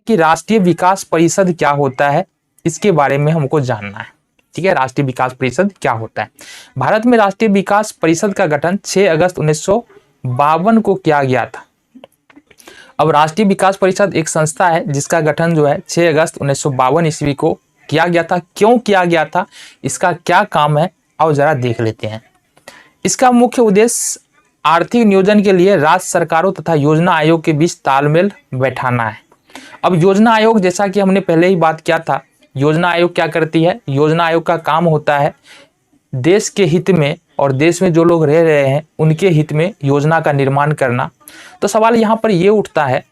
कि राष्ट्रीय विकास परिषद क्या होता है, इसके बारे में हमको जानना है। ठीक है, राष्ट्रीय विकास परिषद क्या होता है। भारत में राष्ट्रीय विकास परिषद का गठन 6 अगस्त 1952 को किया गया था। अब राष्ट्रीय विकास परिषद एक संस्था है जिसका गठन जो है 6 अगस्त 1952 ईस्वी को किया गया था। क्यों किया गया था, इसका क्या काम है, आओ जरा देख लेते हैं। इसका मुख्य उद्देश्य आर्थिक नियोजन के लिए राज्य सरकारों तथा योजना आयोग के बीच तालमेल बैठाना है। अब योजना आयोग, जैसा कि हमने पहले ही बात किया था, योजना आयोग क्या करती है, योजना आयोग का काम होता है देश के हित में और देश में जो लोग रह रहे हैं उनके हित में योजना का निर्माण करना। तो सवाल यहाँ पर ये उठता है,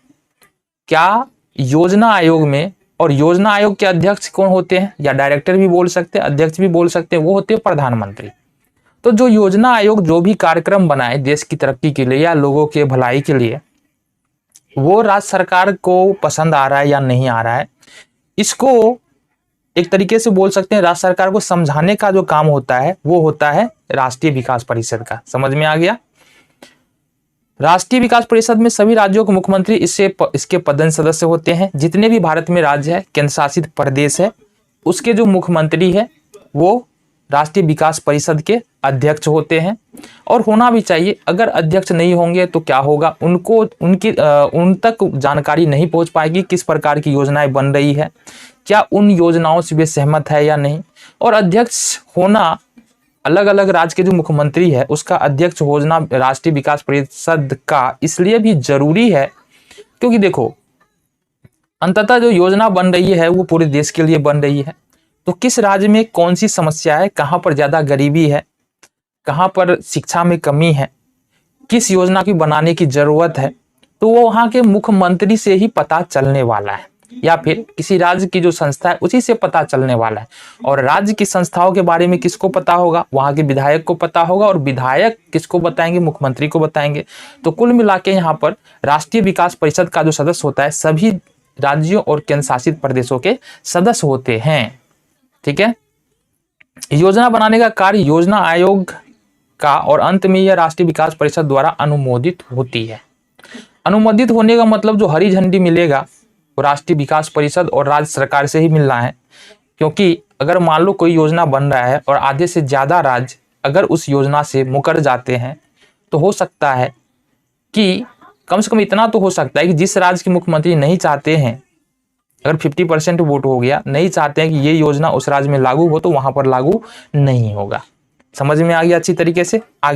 क्या योजना आयोग में, और योजना आयोग के अध्यक्ष कौन होते हैं, या डायरेक्टर भी बोल सकते हैं, अध्यक्ष भी बोल सकते हैं, वो होते हैं प्रधानमंत्री। तो जो योजना आयोग जो भी कार्यक्रम बनाए देश की तरक्की के लिए या लोगों के भलाई के लिए, वो राज्य सरकार को पसंद आ रहा है या नहीं आ रहा है, इसको एक तरीके से बोल सकते हैं राज्य सरकार को समझाने का जो काम होता है वो होता है राष्ट्रीय विकास परिषद का। समझ में आ गया। राष्ट्रीय विकास परिषद में सभी राज्यों के मुख्यमंत्री इसके पदेन सदस्य होते हैं। जितने भी भारत में राज्य है, केंद्र शासित प्रदेश है, उसके जो मुख्यमंत्री है वो राष्ट्रीय विकास परिषद के अध्यक्ष होते हैं, और होना भी चाहिए। अगर अध्यक्ष नहीं होंगे तो क्या होगा, उन तक जानकारी नहीं पहुंच पाएगी किस प्रकार की योजनाएं बन रही है, क्या उन योजनाओं से वे सहमत है या नहीं। और अध्यक्ष होना, अलग अलग राज्य के जो मुख्यमंत्री है उसका अध्यक्ष होना राष्ट्रीय विकास परिषद का इसलिए भी जरूरी है क्योंकि देखो, अंततः जो योजना बन रही है वो पूरे देश के लिए बन रही है। तो किस राज्य में कौन सी समस्या है, कहाँ पर ज़्यादा गरीबी है, कहाँ पर शिक्षा में कमी है, किस योजना की बनाने की ज़रूरत है, तो वो वहाँ के मुख्यमंत्री से ही पता चलने वाला है, या फिर किसी राज्य की जो संस्था है उसी से पता चलने वाला है। और राज्य की संस्थाओं के बारे में किसको पता होगा, वहाँ के विधायक को पता होगा, और विधायक किसको बताएंगे, मुख्यमंत्री को बताएंगे। तो कुल मिला के यहाँ पर राष्ट्रीय विकास परिषद का जो सदस्य होता है सभी राज्यों और केंद्र शासित प्रदेशों के सदस्य होते हैं। ठीक है, योजना बनाने का कार्य योजना आयोग का, और अंत में यह राष्ट्रीय विकास परिषद द्वारा अनुमोदित होती है। अनुमोदित होने का मतलब जो हरी झंडी मिलेगा वो राष्ट्रीय विकास परिषद और राज्य सरकार से ही मिलना है। क्योंकि अगर मान लो कोई योजना बन रहा है और आधे से ज़्यादा राज्य अगर उस योजना से मुकर जाते हैं तो हो सकता है कि कम से कम इतना तो हो सकता है कि जिस राज्य के मुख्यमंत्री नहीं चाहते हैं, अगर 50% वोट हो गया, नहीं चाहते हैं कि ये योजना उस राज्य में लागू हो, तो वहां पर लागू नहीं होगा। समझ में आ गया अच्छी तरीके से। आगे